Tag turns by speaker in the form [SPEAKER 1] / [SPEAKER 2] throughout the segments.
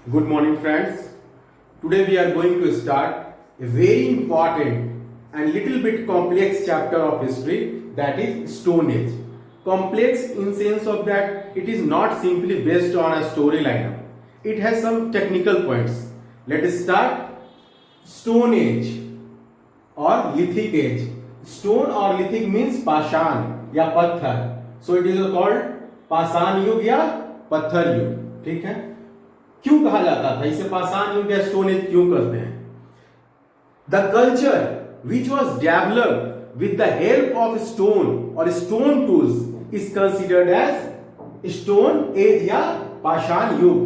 [SPEAKER 1] Good morning, friends. Today we are going to start a very important and little bit complex chapter of history, that is Stone Age. Complex in sense of that it is not simply based on a storyline. It has some technical points. Let us start. Stone Age or Lithic Age. Stone or Lithic means पाषाण या पत्थर. So it is called पाषाण युग या पत्थर युग. ठीक है. क्यों कहा जाता था इसे पाषाण युग या स्टोन एज क्यों कहते हैं? The culture which was developed with the help of stone और stone tools is considered as stone age या पाषाण युग.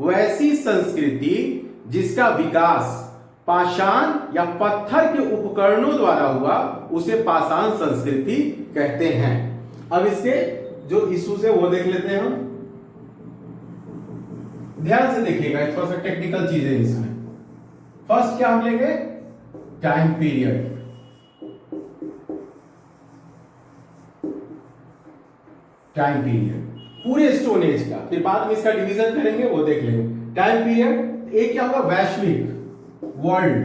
[SPEAKER 1] वैसी संस्कृति जिसका विकास पाषाण या पत्थर के उपकरणों द्वारा हुआ उसे पाषाण संस्कृति कहते हैं. अब इसके जो इश्यूज है वो देख लेते हैं हम. ध्यान से देखिएगा, थोड़ा सा टेक्निकल चीजें इसमें. फर्स्ट क्या हम लेंगे? Time period. टाइम पीरियड पूरे स्टोन एज का, फिर बाद में इसका डिवीजन करेंगे वो देख लेंगे. टाइम पीरियड एक क्या होगा? वैश्विक, वर्ल्ड,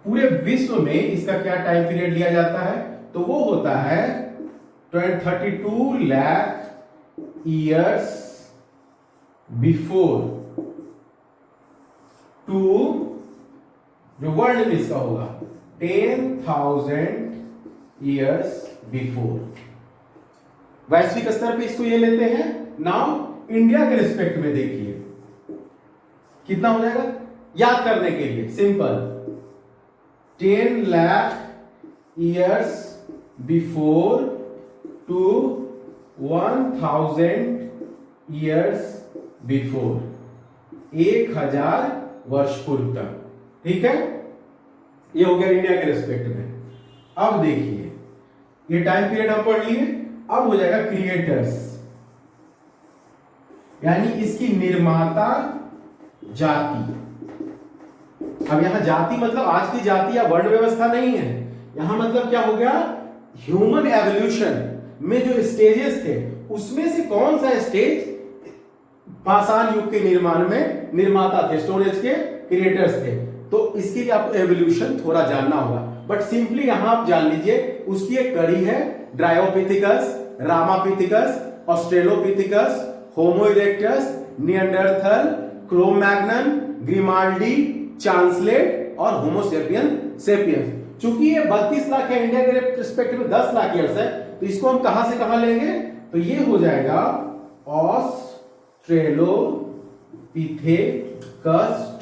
[SPEAKER 1] पूरे विश्व में इसका क्या टाइम पीरियड लिया जाता है? तो वो होता है 32 लाख ईयर्स बिफोर टू, जो वर्ल्ड में इसका होगा 10,000 ईयर्स बिफोर. वैश्विक स्तर पे इसको ये लेते हैं. नाउ इंडिया के रिस्पेक्ट में देखिए कितना हो जाएगा याद करने के लिए. Simple, 10 lakh years before to 1,000 years before, 1000 वर्ष पूर्व तक. ठीक है, ये हो गया इंडिया के रेस्पेक्ट में. अब देखिए ये टाइम पीरियड हम पढ़ लिए. अब हो जाएगा क्रिएटर्स, यानी इसकी निर्माता जाति. अब यहां जाति मतलब आज की जाति या वर्ण व्यवस्था नहीं है. यहां मतलब क्या हो गया? ह्यूमन एवोल्यूशन में जो स्टेजेस थे उसमें से कौन सा स्टेज पाषाण युग के निर्माण में निर्माता थे, स्टोन एज के क्रिएटर्स थे. तो इसके लिए आपको एवोल्यूशन थोड़ा जानना होगा. बट सिंपली यहां आप जान लीजिए उसकी एक कड़ी है. ड्रायोपिथिकस, रामापिथिकस, ऑस्ट्रेलोपिथिकस, होमो इरेक्टस, निएंडरथल, क्रो-मैग्नन, ग्रिमाल्डी, चांसलेट और होमो सेपियंस. चूंकि ये 32 लाख है, इंडिया के रिस्पेक्ट में 10 लाख ईयर्स है, तो इसको हम कहां से कहां लेंगे? तो ये हो जाएगा ऑस्ट्रेलोपिथेकस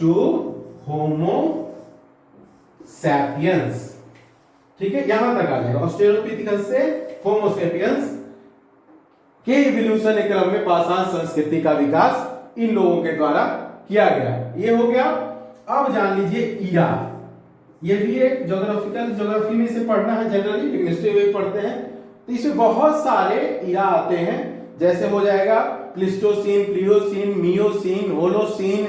[SPEAKER 1] टू होमो सैपियंस. ठीक है, यहां तक आ जाएगा. ऑस्ट्रेलोपिथेकस से होमो सैपियंस के इवोल्यूशन के क्रम में पाषाण संस्कृति का विकास इन लोगों के द्वारा किया गया. ये हो गया. अब जान लीजिए ईरा. ये भी एक ज्योग्राफी में से पढ़ना है जनरली, लेकिन हिस्ट्री में पढ़ते हैं. तो इसमें बहुत सारे ईरा आते हैं. जैसे हो जाएगा Pleistocene, Pliocene, Miocene, Holocene,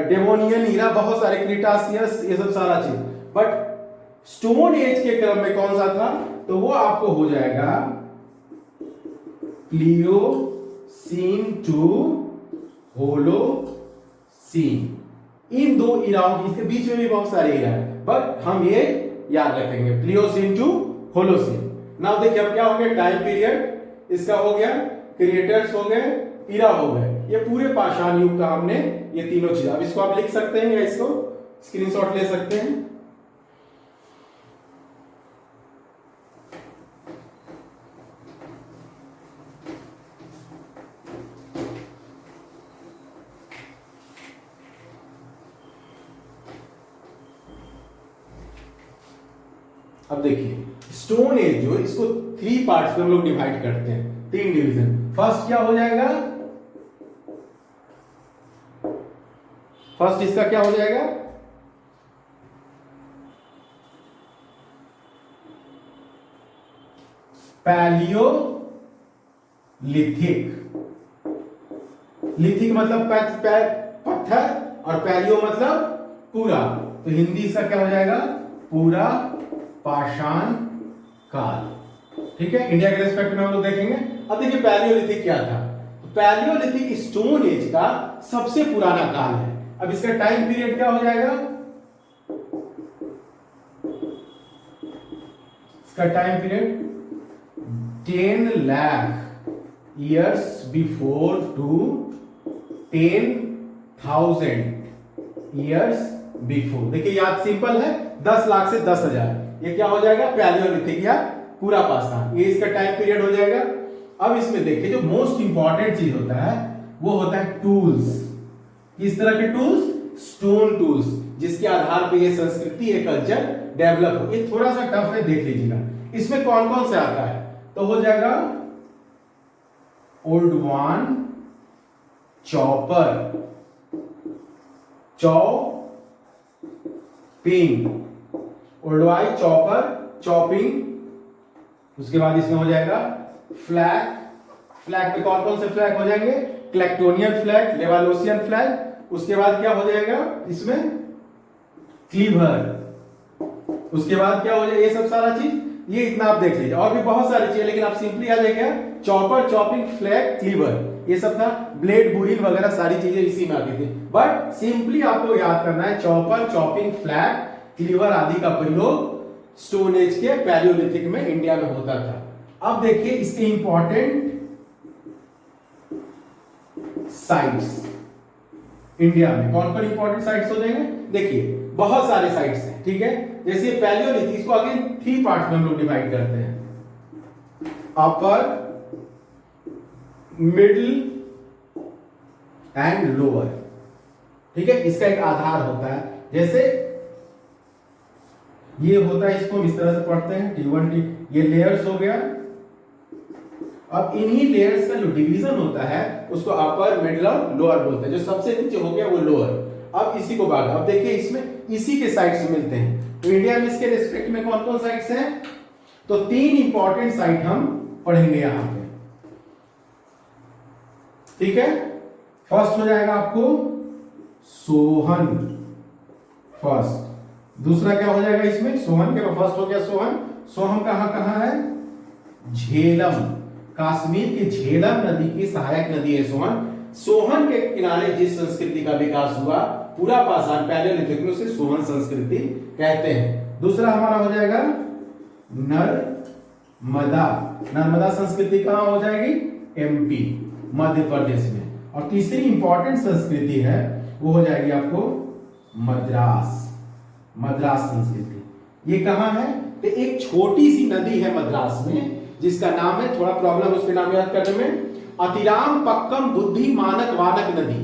[SPEAKER 1] Devonian era, बहुत सारे, क्रिटासियस, ये सब सारा चीज. बट स्टोन एज के क्रम में कौन सा था? तो वो आपको हो जाएगा प्लियोसीन टू होलोसीन. इन दो इराओं की, इसके बीच में भी बहुत सारे इरा है, बट हम ये याद रखेंगे, प्लियोसीन टू होलोसीन. नाउ देखिए अब क्या हो गया? टाइम पीरियड इसका हो गया, क्रिएटर्स हो गए, इरा हो गए. ये पूरे पाषाण युग का हमने ये तीनों चीज. अब इसको आप लिख सकते हैं या इसको स्क्रीनशॉट ले सकते हैं. अब देखिए स्टोन एज जो, इसको 3 पार्ट्स में हम लोग डिवाइड करते हैं, 3 डिवीजन. फर्स्ट क्या हो जाएगा? फर्स्ट इसका क्या हो जाएगा? पैलियोलिथिक. लिथिक मतलब पत्थर और पैलियो मतलब पूरा. तो हिंदी इसका क्या हो जाएगा? पूरा पाषाण काल. ठीक है, इंडिया के रेस्पेक्ट में हम लोग देखेंगे. अब देखिए पैलियोलिथिक क्या था? पैलियोलिथिक स्टोन एज का सबसे पुराना काल है। अब इसका टाइम पीरियड क्या हो जाएगा? इसका time period 10 lakh years before to 10,000 years before. देखिए याद सिंपल है, 10 लाख से 10,000, ये क्या हो जाएगा? पैलियोलिथिक या पूरा पाषाण, ये इसका टाइम पीरियड हो जाएगा। अब इसमें देखिए जो मोस्ट इंपॉर्टेंट चीज होता है वो होता है टूल्स। किस तरह के टूल्स? स्टोन टूल्स, जिसके आधार पर ये संस्कृति, ये कल्चर डेवलप हो। ये थोड़ा सा टफ है, देख लीजिएगा। इसमें कौन कौन से आता है? तो हो जाएगा Oldowan chopper, chopping, Olduvai chopper, chopping. उसके बाद इसमें हो जाएगा फ्लैग। फ्लैग में कौन कौन से फ्लैग हो जाएंगे? क्लेक्टोनियन फ्लैग, लेवालोसियन फ्लैग। उसके बाद क्या हो जाएगा इसमें? क्लीवर। उसके बाद क्या हो जाएगा? ये सब सारा चीज, ये इतना आप देख लीजिए। और भी बहुत सारी चीजें, लेकिन आप सिंपली याद रखिए चॉपर, चॉपिंग, फ्लैग, क्लीवर, ये सब था। ब्लेड, बुरिल वगैरह सारी चीजें इसी में आती थी। बट सिंपली आपको याद करना है चॉपर, चॉपिंग, फ्लैग, क्लीवर आदि का प्रयोग स्टोन एज के पैलियोलिथिक में इंडिया में होता था। अब देखिए इसके इंपॉर्टेंट साइट्स इंडिया में कौन कौन इंपॉर्टेंट साइट्स हो जाएंगे? देखिए बहुत सारे साइट्स हैं, ठीक है। जैसे पैलियोलिथिक, इसको अगेन 3 पार्ट में हम लोग डिवाइड करते हैं, अपर, मिडिल एंड लोअर, ठीक है। इसका एक आधार होता है, जैसे ये होता है, इसको इस तरह से पढ़ते हैं T1 T, ये लेयर्स हो गया। अब इन्हीं लेयर्स का जो डिवीजन होता है उसको अपर, मिडिल और लोअर बोलते हैं। जो सबसे नीचे हो गया वो लोअर। अब इसी को बांटा, अब देखिए इसमें इसी के साइट्स मिलते हैं। तो इंडिया में इसके रिस्पेक्ट में कौन कौन साइट्स हैं? तो 3 इंपॉर्टेंट साइट हम पढ़ेंगे यहां पे, ठीक है। फर्स्ट हो जाएगा आपको सोहन, फर्स्ट। दूसरा क्या हो जाएगा इसमें? सोहन के फर्स्ट हो गया सोहन। सोहन कहां कहां है? झेलम, कश्मीर की झेलम नदी की सहायक नदी है सोहन। सोहन के किनारे जिस संस्कृति का विकास हुआ पूरा पाषाण पैलियोलिथिक में, उसे सोहन संस्कृति कहते हैं। दूसरा हमारा हो जाएगा नर्मदा। नर्मदा संस्कृति कहां हो जाएगी? MP, मध्य प्रदेश में। और तीसरी इंपॉर्टेंट संस्कृति है वो हो जाएगी आपको मद्रास, मद्रास संस्कृति। ये कहां है? तो एक छोटी सी नदी है मद्रास में जिसका नाम है, थोड़ा प्रॉब्लम उसके नाम याद करने में, अतिराम पक्कम बुद्धि मानक वानक नदी।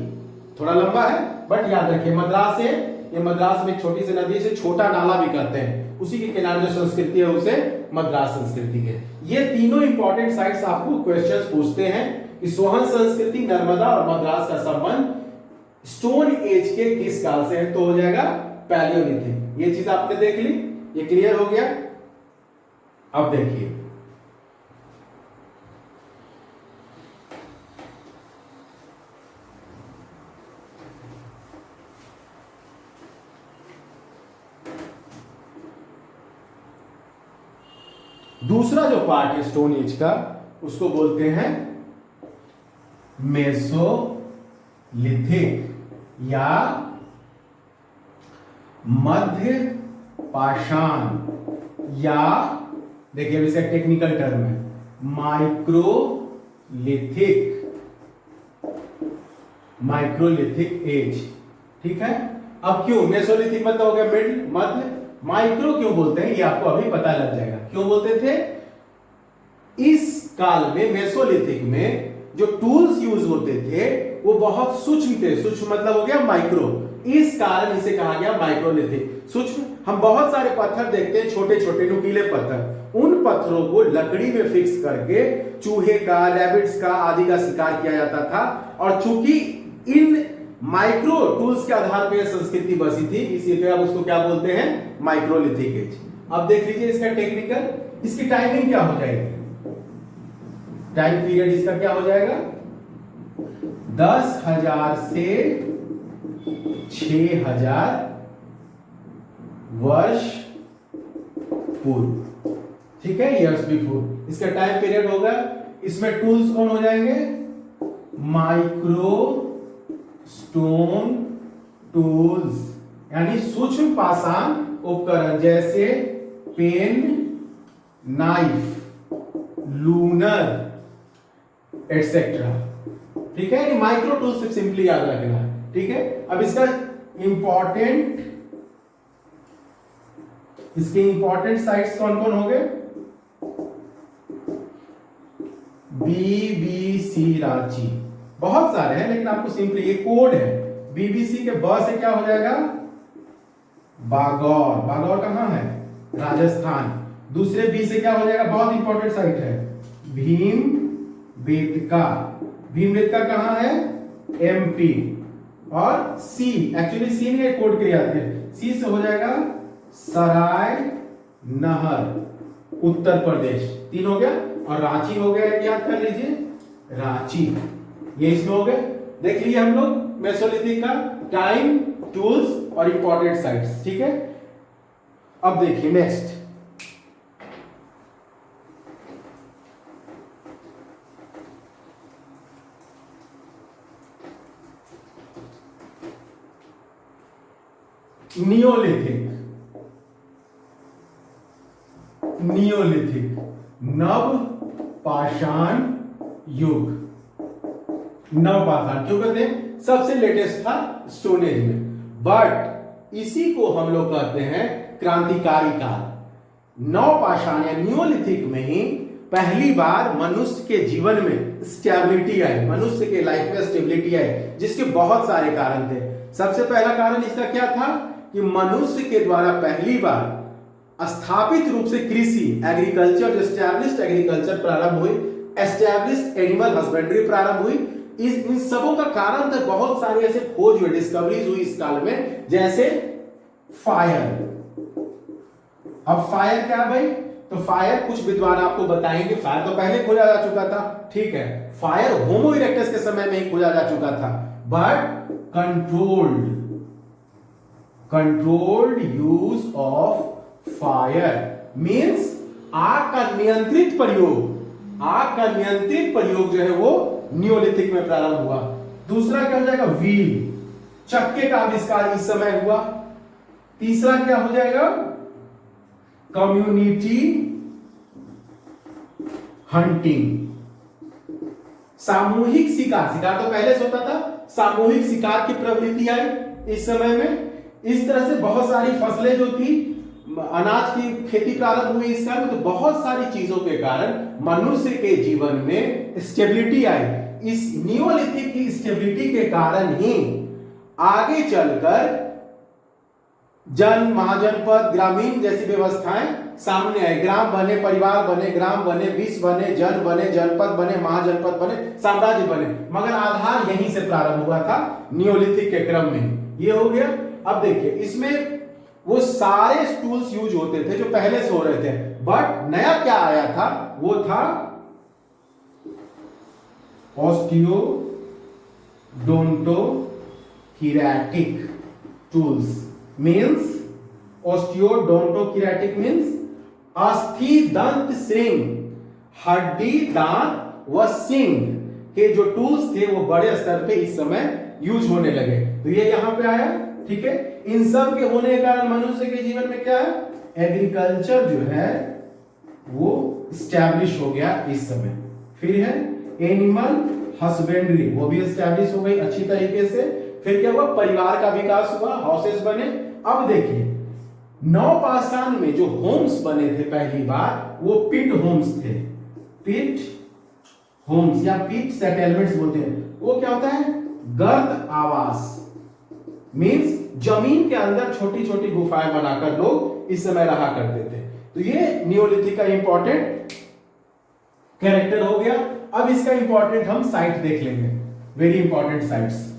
[SPEAKER 1] थोड़ा लंबा है बट याद रखिए मद्रास है। ये मद्रास में छोटी सी नदी से छोटा नाला भी कहते हैं, उसी के किनारे जो संस्कृति है उसे मद्रास संस्कृति है। ये तीनों इंपॉर्टेंट साइट्स आपको क्वेश्चंस पूछते हैं कि सोहन संस्कृति, नर्मदा और मद्रास का संबंध स्टोन एज के किस काल से है? तो हो जाएगा पैलियोलिथिक। ये चीज आपने देख ली, ये क्लियर हो गया। अब देखिए दूसरा जो पार्ट है स्टोन एज का उसको बोलते हैं मेसोलिथिक या मध्य पाषाण, या देखिए अब इसका टेक्निकल टर्म है माइक्रोलिथिक, माइक्रोलिथिक एज, ठीक है। अब क्यों मेसोलिथिक मतलब हो गया मिडिल, मध्य, माइक्रो क्यों बोलते हैं ये आपको अभी पता लग जाएगा। क्यों बोलते थे? इस काल में मेसोलिथिक में जो टूल्स यूज होते थे वो बहुत सूक्ष्म थे। सूक्ष्म मतलब हो गया माइक्रो, इस कारण इसे कहा गया माइक्रोलिथिक। सूक्ष्म, हम बहुत सारे पत्थर देखते हैं, छोटे छोटे नुकीले पत्थर, उन पत्थरों को लकड़ी में फिक्स करके चूहे का, रैबिट्स का आदि का शिकार किया जाता था। और चूंकि इन माइक्रो टूल्स के आधार पर संस्कृति बसी थी, इसीलिए आप उसको क्या बोलते हैं? Microlithic age. अब देख लीजिए इसका टेक्निकल, इसकी टाइमिंग क्या हो जाएगी? टाइम पीरियड इसका क्या हो जाएगा? 10,000 से 6,000 वर्ष पूर्व, ठीक है, ईयर्स बिफोर। इसका टाइम पीरियड होगा। इसमें टूल्स कौन हो जाएंगे? माइक्रो स्टोन टूल्स यानी सूक्ष्म पाषाण उपकरण जैसे पेन, नाइफ, लूनर एटसेट्रा। ठीक है, माइक्रो टूल से सिंपली याद रखना है। ठीक है, अब इसके इंपॉर्टेंट साइट्स कौन कौन हो गए? बीबीसी रांची, बहुत सारे हैं लेकिन आपको सिंपली ये कोड है। बीबीसी के ब से क्या हो जाएगा? बागौर। बागौर कहां है? राजस्थान। दूसरे बी से क्या हो जाएगा? बहुत इंपॉर्टेंट साइट है, भीम बेतका। भीम बेतका कहां है? एमपी। और सी, एक्चुअली सी में कोड के याद है, सी से हो जाएगा सराय नहर, उत्तर प्रदेश। 3 हो गया। और रांची हो गया, याद कर लीजिए, रांची। ये इसमें हो गए, देख लिए हम लोग मेसोलिथिक का टाइम, टूल्स और इंपॉर्टेंट साइट्स। ठीक है, अब देखिए नेक्स्ट, नियोलिथिक। नियोलिथिक नव पाषाण युग। नव पाषाण क्यों कहते हैं? सबसे लेटेस्ट था स्टोन एज में, बट इसी को हम लोग कहते हैं क्रांतिकारी काल। नव पाषाण या नियोलिथिक में ही पहली बार मनुष्य के जीवन में स्टेबिलिटी आई, मनुष्य के लाइफ में स्टेबिलिटी आई, जिसके बहुत सारे कारण थे। सबसे पहला कारण इसका क्या था कि मनुष्य के द्वारा पहली बार स्थापित रूप से कृषि, एग्रीकल्चर, एस्टैब्लिश्ड एग्रीकल्चर प्रारंभ हुई, एस्टैब्लिश्ड एनिमल हस्बेंड्री प्रारंभ हुई। इन सबों का कारण था बहुत सारे ऐसे खोज हुए, डिस्कवरीज हुई इस काल में, जैसे फायर। अब फायर क्या भाई? तो फायर कुछ विद्वान आपको बताएंगे, फायर तो पहले खोजा जा चुका था, ठीक है, फायर होमो इरेक्टस के समय में ही खोजा जा चुका था, but controlled use of fire means आग का नियंत्रित प्रयोग। आग का नियंत्रित प्रयोग जो है वो नियोलिथिक में प्रारंभ हुआ। दूसरा क्या हो जाएगा? व्हील, चक्के का आविष्कार इस समय हुआ। तीसरा क्या हो जाएगा? कम्युनिटी हंटिंग, सामूहिक शिकार। शिकार तो पहले से होता था, सामूहिक शिकार की प्रवृत्ति आई इस समय में। इस तरह से बहुत सारी फसलें जो थी, अनाज की खेती प्रारंभ हुई इस कारण, तो बहुत सारी चीजों के कारण मनुष्य के जीवन में स्टेबिलिटी आई। इस नियोलिथिक की स्टेबिलिटी के कारण ही आगे चलकर जन, महाजनपद, ग्रामीण जैसी व्यवस्थाएं सामने आई। ग्राम बने, परिवार बने, ग्राम बने, विश्व बने, जन बने, जनपद बने, महाजनपद बने, साम्राज्य बने, मगर आधार यहीं से प्रारंभ हुआ था नियोलिथिक के क्रम में। ये हो गया। अब देखिए इसमें वो सारे टूल्स यूज होते थे जो पहले से हो रहे थे, बट नया क्या आया था? वो था ऑस्टियोडोंटोकिरेटिक टूल्स। मीन्स ऑस्टियोडोंटोकिरेटिक मीन्स अस्थि दंत श्रृंग, हड्डी, दांत व सिंग के जो टूल्स थे वो बड़े स्तर पे इस समय यूज होने लगे। तो ये यहां पे आया, ठीक है। इन सब के होने के कारण मनुष्य के जीवन में क्या है? एग्रीकल्चर जो है वो स्टैब्लिश हो गया इस समय। फिर है एनिमल हस्बेंड्री, वो भी स्टैब्लिश हो गई अच्छी तरीके से। फिर क्या हुआ? परिवार का विकास हुआ, हाउसेस बने। अब देखिए नवपाषाण में जो होम्स बने थे पहली बार, वो पिट होम्स थे। पिट होम्स या पिट सेटलमेंट्स बोलते हैं। वो क्या होता है? गर्त आवास, मीन्स जमीन के अंदर छोटी छोटी गुफाएं बनाकर लोग इस समय रहा करते थे। तो ये नियोलिथिक का इंपॉर्टेंट कैरेक्टर हो गया। अब इसका इंपॉर्टेंट हम साइट देख लेंगे, very important sites.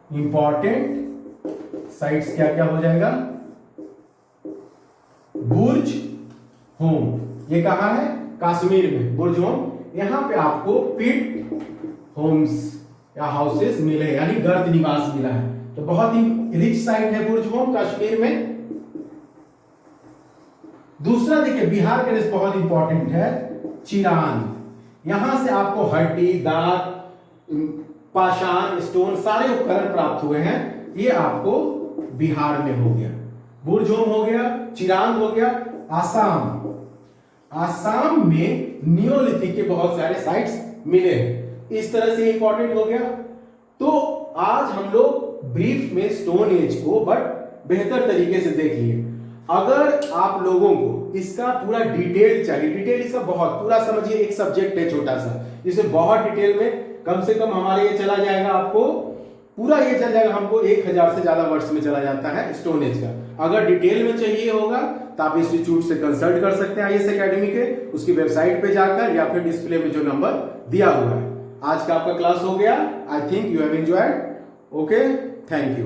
[SPEAKER 1] Important sites क्या क्या हो जाएगा? बुर्ज होम, ये कहां है? कश्मीर में बुर्ज होम। यहां पे आपको पिट होम्स या हाउसेस मिले, यानी गर्त निवास मिला है। तो बहुत ही रिच साइट है बुर्ज होम, कश्मीर में। दूसरा देखिए बिहार के लिए बहुत इंपॉर्टेंट है, चिरान। यहां से आपको हड्डी, दांत, पाषाण, स्टोन सारे उपकरण प्राप्त हुए हैं। ये आपको बिहार में हो गया। बुरजोम हो गया, चिरांग हो गया। आसाम, आसाम में नियोलिथिक के बहुत सारे साइट्स मिले हैं। इस तरह से इंपॉर्टेंट हो गया। तो आज हम लोग ब्रीफ में स्टोन एज को बट बेहतर तरीके से देख लिए। अगर आप लोगों को इसका पूरा डिटेल चाहिए, डिटेल इसका बहुत पूरा समझिए, एक सब्जेक्ट है छोटा सा, जिसे बहुत डिटेल में कम से कम हमारे ये चला जाएगा, आपको पूरा ये चल जाएगा, हमको 1000 से ज्यादा वर्ड्स में चला जाता है स्टोन एज का। अगर डिटेल में चाहिए होगा तो आप इंस्टीट्यूट से कंसल्ट कर सकते हैं आईएएस एकेडमी के, उसकी वेबसाइट पे जाकर, या फिर डिस्प्ले में जो नंबर दिया हुआ है। आज का आपका क्लास हो गया। I think you have enjoyed. Okay, thank you.